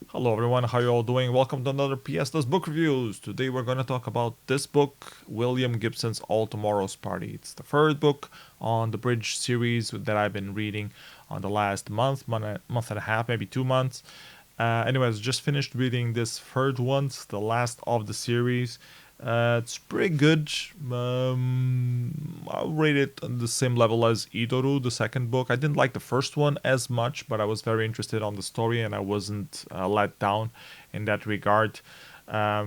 Hello everyone, how you all doing? Welcome to another PS Book Reviews. Today we're going to talk about this book, William Gibson's All Tomorrow's Party. It's the third book on the Bridge series that I've been reading on the last month and a half, maybe 2 months. Anyways, just finished reading this third one, it's the last of the series. It's pretty good. I'll rate it on the same level as Idoru, the second book. I didn't like the first one as much, but I was very interested on the story and I wasn't let down in that regard. A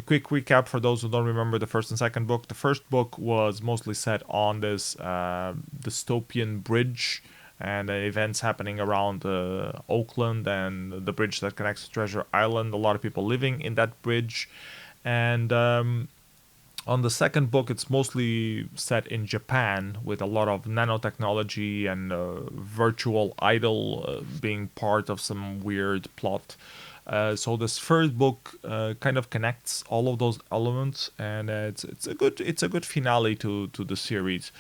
quick recap for those who don't remember the first and second book. The first book was mostly set on this dystopian bridge and events happening around Oakland and the bridge that connects to Treasure Island. A lot of people living in that bridge. And on the second book, it's mostly set in Japan with a lot of nanotechnology and virtual idol being part of some weird plot. So this third book kind of connects all of those elements, and it's a good finale to the series.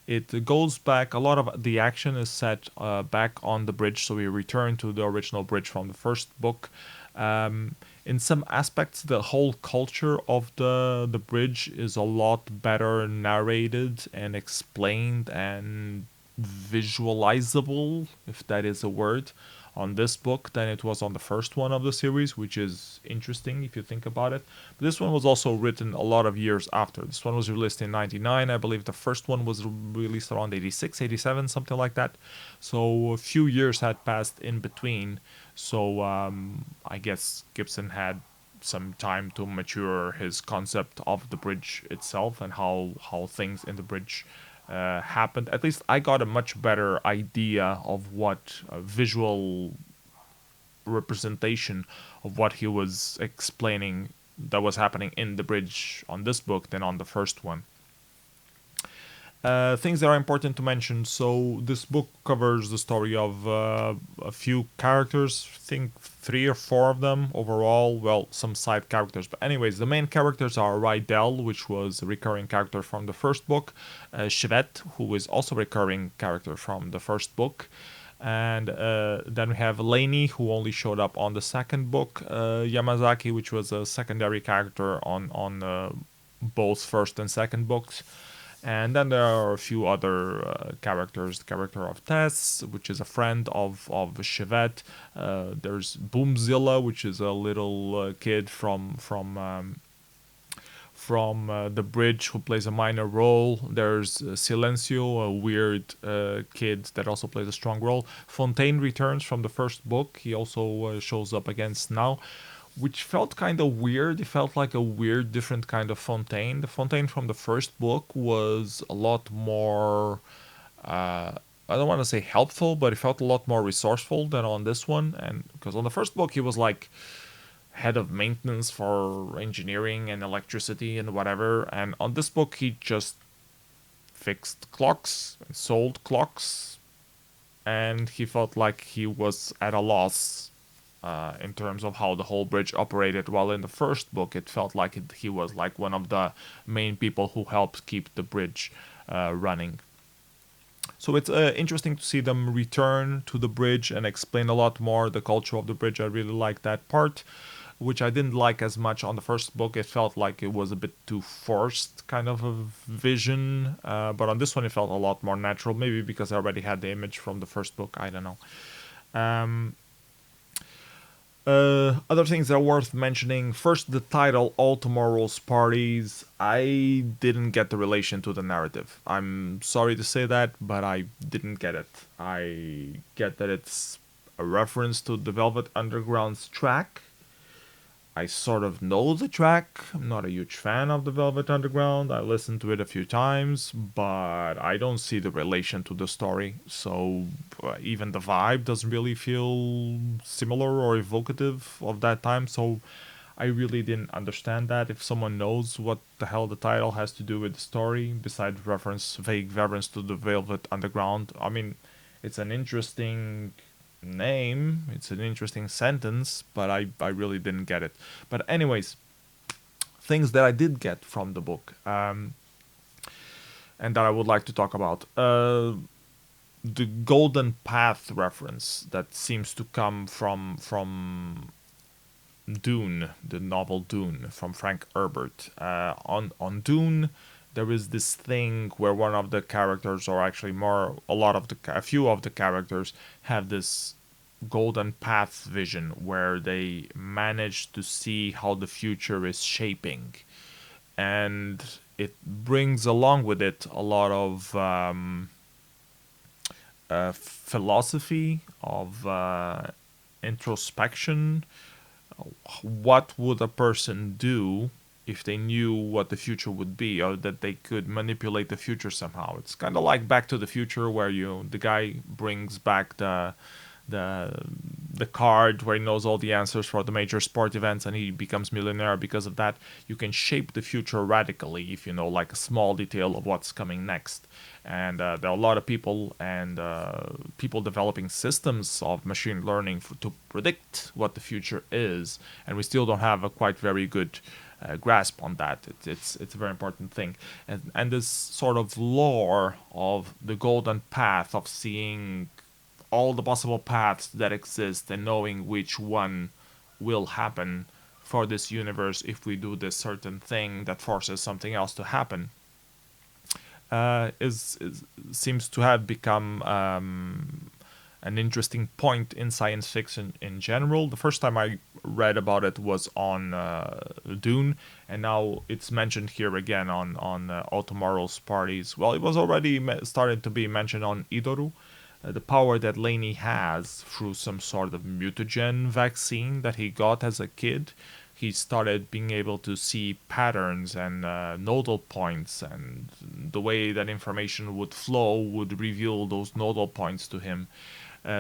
It goes back. A lot of the action is set back on the bridge, so we return to the original bridge from the first book. Um, in some aspects, the whole culture of the bridge is a lot better narrated and explained and visualizable, if that is a word, on this book than it was on the first one of the series, which is interesting if you think about it. But this one was also written a lot of years after. This one was released in 99. I believe the first one was released around 86, 87, something like that. So a few years had passed in between. So I guess Gibson had some time to mature his concept of the bridge itself and how things in the bridge happened. At least I got a much better idea of what visual representation of what he was explaining that was happening in the bridge on this book than on the first one. Things that are important to mention. So this book covers the story of a few characters. I think three or four of them overall. Well, some side characters, but anyways, the main characters are Rydell, which was a recurring character from the first book. Chevette, who is also a recurring character from the first book. And then we have Laney, who only showed up on the second book. Yamazaki, which was a secondary character on both first and second books. And then there are a few other characters. The character of Tess, which is a friend of Chevette. There's Boomzilla, which is a little kid from the bridge who plays a minor role. There's Silencio, a weird kid that also plays a strong role. Fontaine returns from the first book. He also shows up against now, which felt kind of weird. It felt like a weird, different kind of Fontaine. The Fontaine from the first book was a lot more. I don't want to say helpful, but it felt a lot more resourceful than on this one. And because on the first book, he was like head of maintenance for engineering and electricity and whatever. And on this book, he just fixed clocks, sold clocks, and he felt like he was at a loss in terms of how the whole bridge operated. While in the first book, it felt like he was like one of the main people who helped keep the bridge running. So it's interesting to see them return to the bridge and explain a lot more the culture of the bridge. I really like that part, which I didn't like as much on the first book. It felt like it was a bit too forced kind of a vision, but on this one it felt a lot more natural. Maybe because I already had the image from the first book. I don't know. Um, other things that are worth mentioning. First, the title, All Tomorrow's Parties. I didn't get the relation to the narrative. I'm sorry to say that, but I didn't get it. I get that it's a reference to the Velvet Underground's track. I sort of know the track. I'm not a huge fan of the Velvet Underground. I listened to it a few times, but I don't see the relation to the story. So even the vibe doesn't really feel similar or evocative of that time. So I really didn't understand that. If someone knows what the hell the title has to do with the story, besides vague reference to the Velvet Underground, I mean, it's an interesting name. It's an interesting sentence, but I really didn't get it. But anyways, things that I did get from the book, and that I would like to talk about. The Golden Path reference that seems to come from Dune, the novel Dune from Frank Herbert. On Dune, there is this thing where one of the characters, or actually a few of the characters, have this golden path vision where they manage to see how the future is shaping, and it brings along with it a lot of philosophy, of introspection. What would a person do if they knew what the future would be, or that they could manipulate the future somehow? It's kind of like Back to the Future, where the guy brings back the the card where he knows all the answers for the major sport events, and he becomes millionaire because of that. You can shape the future radically if you know like a small detail of what's coming next. And there are a lot of people and people developing systems of machine learning to predict what the future is, and we still don't have a quite very good grasp on that. It's a very important thing, and this sort of lore of the golden path of seeing all the possible paths that exist and knowing which one will happen for this universe if we do this certain thing that forces something else to happen, is seems to have become an interesting point in science fiction in general. The first time I read about it was on Dune, and now it's mentioned here again on All Tomorrow's Parties. Well, it was already started to be mentioned on Idoru. The power that Laney has through some sort of mutagen vaccine that he got as a kid. He started being able to see patterns and nodal points, and the way that information would flow would reveal those nodal points to him.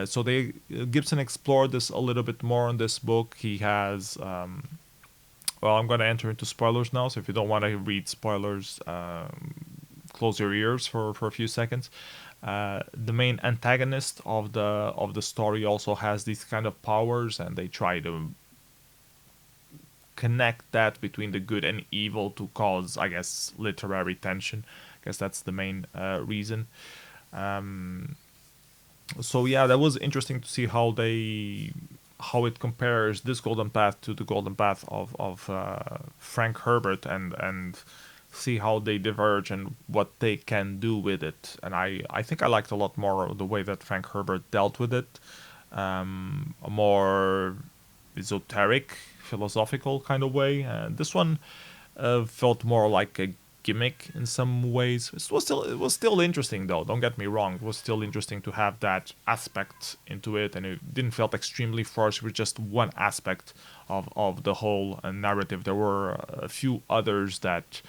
So Gibson explored this a little bit more in this book. He has well, I'm going to enter into spoilers now, so if you don't want to read spoilers, close your ears for a few seconds. The main antagonist of the story also has these kind of powers, and they try to connect that between the good and evil to cause, I guess, literary tension. I guess that's the main reason. Um, so yeah, that was interesting to see how it compares this golden path to the golden path of Frank Herbert, and see how they diverge and what they can do with it. And I think I liked a lot more the way that Frank Herbert dealt with it, a more esoteric, philosophical kind of way. And this one felt more like a gimmick in some ways. It was still interesting though. Don't get me wrong. It was still interesting to have that aspect into it, and it didn't felt extremely forced. It was just one aspect of the whole narrative. There were a few others that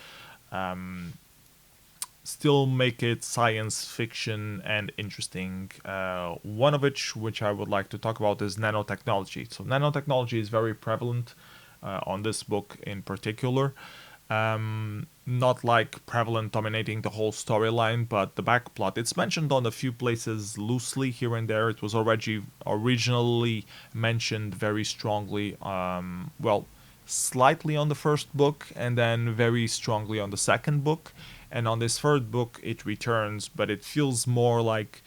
still make it science fiction and interesting. One of which I would like to talk about is nanotechnology. So nanotechnology is very prevalent on this book in particular. Not like prevalent dominating the whole storyline, but the backplot. It's mentioned on a few places loosely here and there. It was already originally mentioned very strongly. Well, slightly on the first book, and then very strongly on the second book. And on this third book, it returns, but it feels more like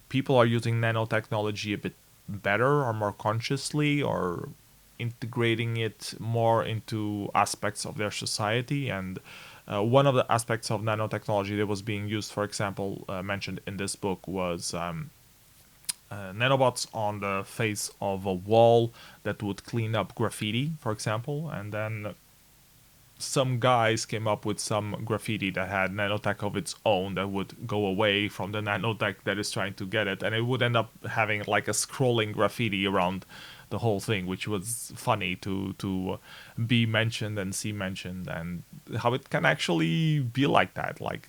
people are using nanotechnology a bit better or more consciously, or integrating it more into aspects of their society. And one of the aspects of nanotechnology that was being used, for example, mentioned in this book, was nanobots on the face of a wall that would clean up graffiti, for example. And then some guys came up with some graffiti that had nanotech of its own that would go away from the nanotech that is trying to get it, and it would end up having like a scrolling graffiti around the whole thing, which was funny to be mentioned and see mentioned, and how it can actually be like that. Like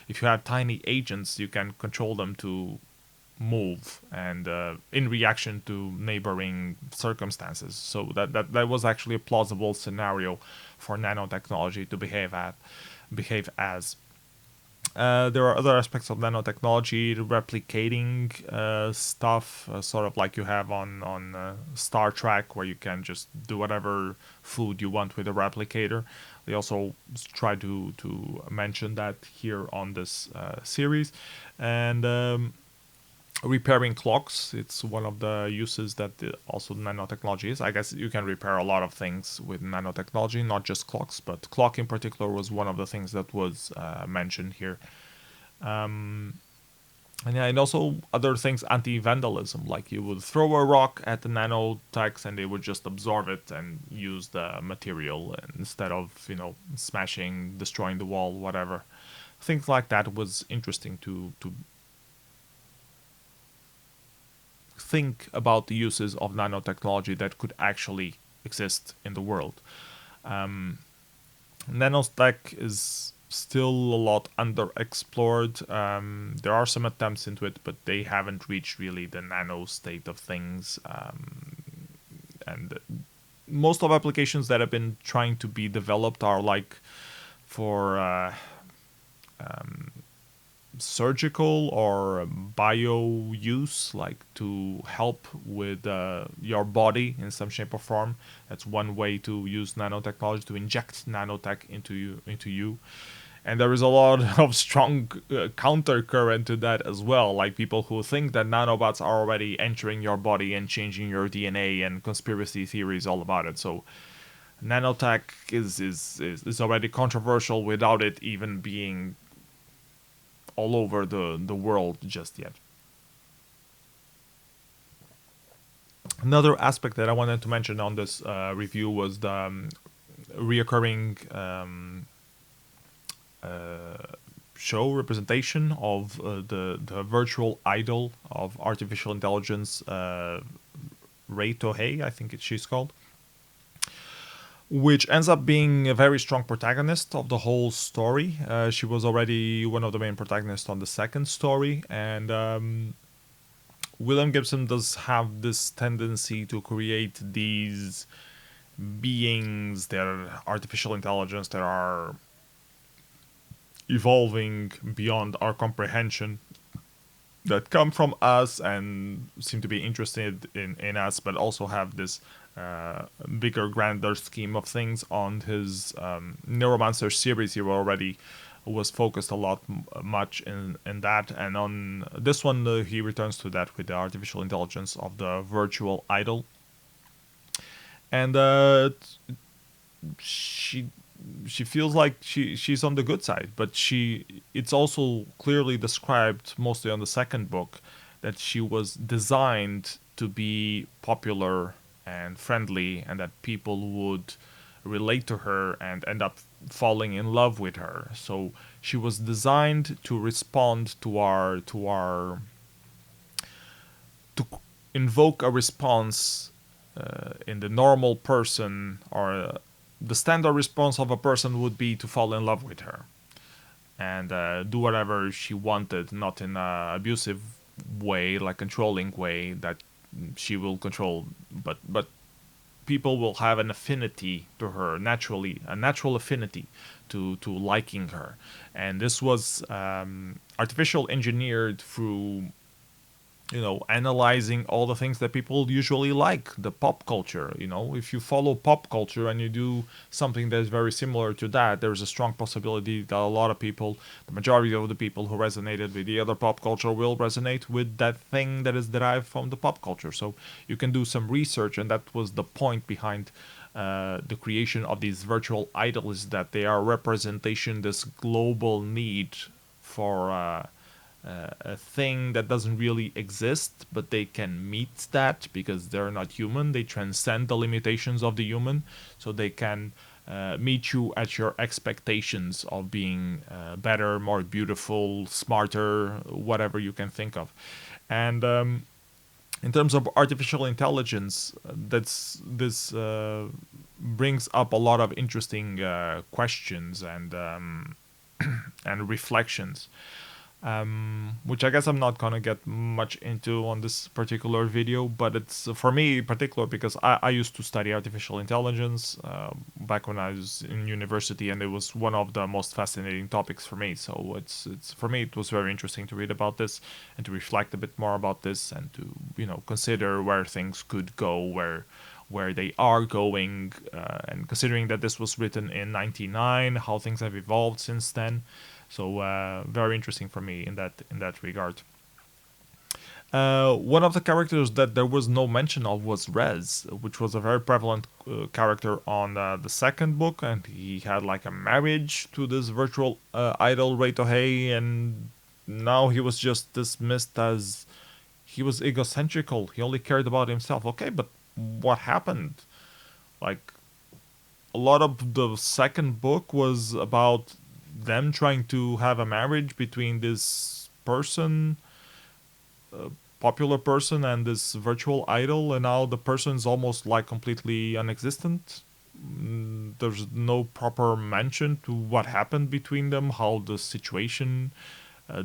if you have tiny agents, you can control them to move and in reaction to neighboring circumstances. So that was actually a plausible scenario for nanotechnology to behave as. There are other aspects of nanotechnology, replicating stuff, sort of like you have on Star Trek, where you can just do whatever food you want with a replicator. They also try to mention that here on this series, and repairing clocks. It's one of the uses that also nanotechnology is. I guess you can repair a lot of things with nanotechnology, not just clocks, but clock in particular was one of the things that was mentioned here. And yeah, and also other things, anti-vandalism, like you would throw a rock at the nanotechs and they would just absorb it and use the material instead of, smashing, destroying the wall, whatever. Things like that was interesting to think about the uses of nanotechnology that could actually exist in the world. Nanotech is still a lot underexplored. There are some attempts into it, but they haven't reached really the nano state of things. And most of applications that have been trying to be developed are like for surgical or bio use, like to help with your body in some shape or form. That's one way to use nanotechnology, to inject nanotech into you. And there is a lot of strong counter current to that as well, like people who think that nanobots are already entering your body and changing your DNA, and conspiracy theories all about it. So nanotech is already controversial without it even being all over the world just yet. Another aspect that I wanted to mention on this review was the reoccurring show representation of the virtual idol of artificial intelligence, Ray Tohei, I think she's called, which ends up being a very strong protagonist of the whole story. She was already one of the main protagonists on the second story, and William Gibson does have this tendency to create these beings that are artificial intelligence that are evolving beyond our comprehension, that come from us and seem to be interested in us, but also have this bigger, grander scheme of things. On his Neuromancer series, he already was focused a lot, much in that, and on this one, he returns to that with the artificial intelligence of the virtual idol, and she she feels like she's on the good side, but it's also clearly described mostly on the second book that she was designed to be popular and friendly, and that people would relate to her and end up falling in love with her. So she was designed to respond to invoke a response in the normal person, or the standard response of a person would be to fall in love with her and do whatever she wanted, not in a abusive way, like controlling way that she will control, but people will have an affinity to her naturally, a natural affinity to liking her. And this was artificial engineered through analyzing all the things that people usually like, the pop culture. If you follow pop culture and you do something that is very similar to that, there's a strong possibility that a lot of people, the majority of the people who resonated with the other pop culture, will resonate with that thing that is derived from the pop culture. So you can do some research, and that was the point behind the creation of these virtual idols, that they are representation, this global need for a thing that doesn't really exist, but they can meet that because they're not human. They transcend the limitations of the human, so they can meet you at your expectations of being better, more beautiful, smarter, whatever you can think of. And in terms of artificial intelligence, this brings up a lot of interesting questions and and reflections, which I guess I'm not gonna get much into on this particular video, but it's for me particular because I used to study artificial intelligence back when I was in university, and it was one of the most fascinating topics for me. So it's for me, it was very interesting to read about this and to reflect a bit more about this, and to consider where things could go, where they are going, and considering that this was written in '99, how things have evolved since then. So very interesting for me in that regard. One of the characters that there was no mention of was Rez, which was a very prevalent character on the second book, and he had like a marriage to this virtual idol Reitohei, and now he was just dismissed as he was egocentrical. He only cared about himself. Okay, but what happened? Like, a lot of the second book was about them trying to have a marriage between this person, popular person, and this virtual idol, and now the person's almost like completely non-existent. There's no proper mention to what happened between them, how the situation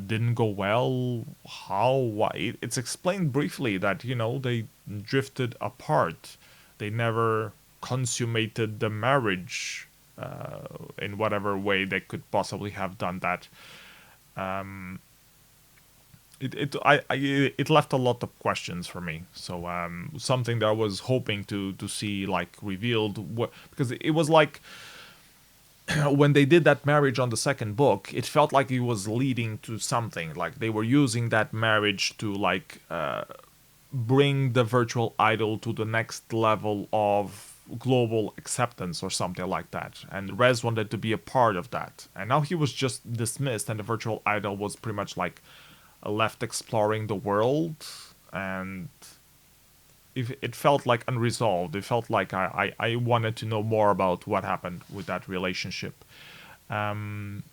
didn't go well, how, why. It's explained briefly that, they drifted apart. They never consummated the marriage in whatever way they could possibly have done that. Um, it left a lot of questions for me. So something that I was hoping to see like revealed, because it was like when they did that marriage on the second book, it felt like it was leading to something. Like they were using that marriage to like bring the virtual idol to the next level of global acceptance or something like that. And Rez wanted to be a part of that. And now he was just dismissed, and the virtual idol was pretty much like left exploring the world, and it felt like unresolved. It felt like I wanted to know more about what happened with that relationship. Um,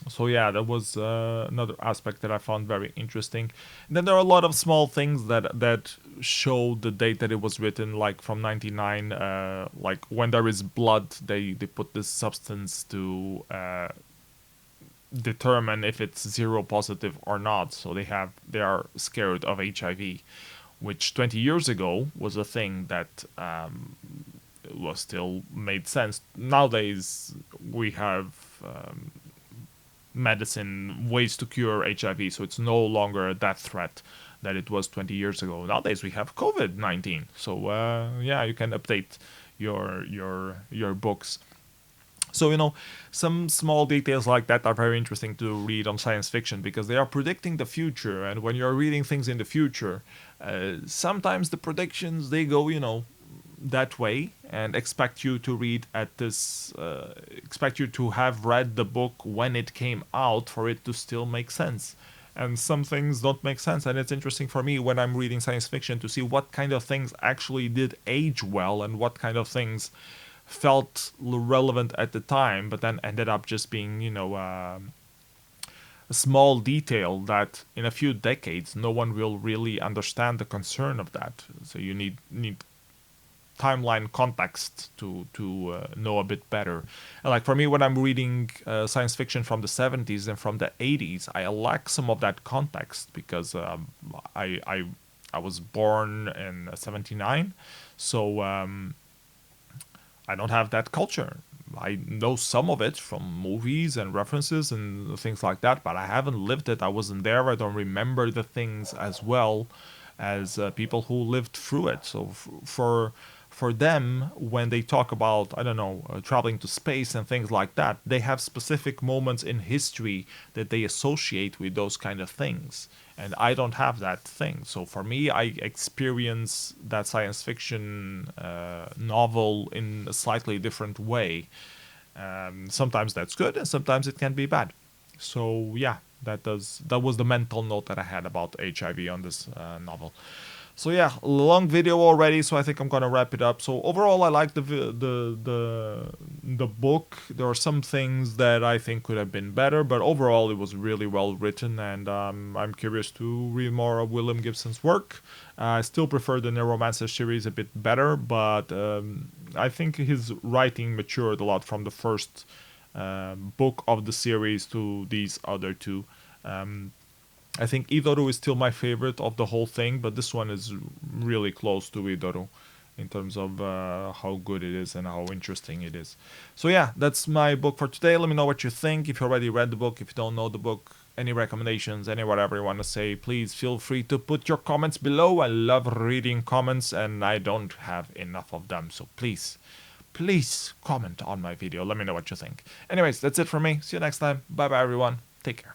so yeah, that was another aspect that I found very interesting. And then there are a lot of small things that show the date that it was written, like from 99. Like when there is blood, they put this substance to determine if it's zero positive or not. So they are scared of HIV, which 20 years ago was a thing that was still made sense. Nowadays we have medicine, ways to cure HIV, so it's no longer a death threat that it was 20 years ago. Nowadays we have COVID-19, so yeah, you can update your books. So, some small details like that are very interesting to read on science fiction, because they are predicting the future. And when you're reading things in the future, sometimes the predictions, they go, that way, and expect you to read at this, expect you to have read the book when it came out for it to still make sense. And some things don't make sense. And it's interesting for me when I'm reading science fiction to see what kind of things actually did age well and what kind of things felt relevant at the time, but then ended up just being, a small detail that in a few decades no one will really understand the concern of that. So you need timeline context to know a bit better. And like for me, when I'm reading science fiction from the 70s and from the 80s, I lack some of that context because I was born in 79, so I don't have that culture. I know some of it from movies and references and things like that, but I haven't lived it. I wasn't there. I don't remember the things as well as people who lived through it. So for them, when they talk about, I don't know, traveling to space and things like that, they have specific moments in history that they associate with those kind of things. And I don't have that thing. So for me, I experience that science fiction novel in a slightly different way. Sometimes that's good, and sometimes it can be bad. So yeah, that was the mental note that I had about HIV on this novel. So yeah, long video already, so I think I'm gonna wrap it up. So overall, I like the book. There are some things that I think could have been better, but overall, it was really well written, and I'm curious to read more of William Gibson's work. I still prefer the Neuromancer series a bit better, but I think his writing matured a lot from the first book of the series to these other two. I think Idoru is still my favorite of the whole thing, but this one is really close to Idoru in terms of how good it is and how interesting it is. So yeah, that's my book for today. Let me know what you think. If you already read the book, if you don't know the book, any recommendations, any whatever you want to say, please feel free to put your comments below. I love reading comments and I don't have enough of them. So please comment on my video. Let me know what you think. Anyways, that's it from me. See you next time. Bye bye everyone. Take care.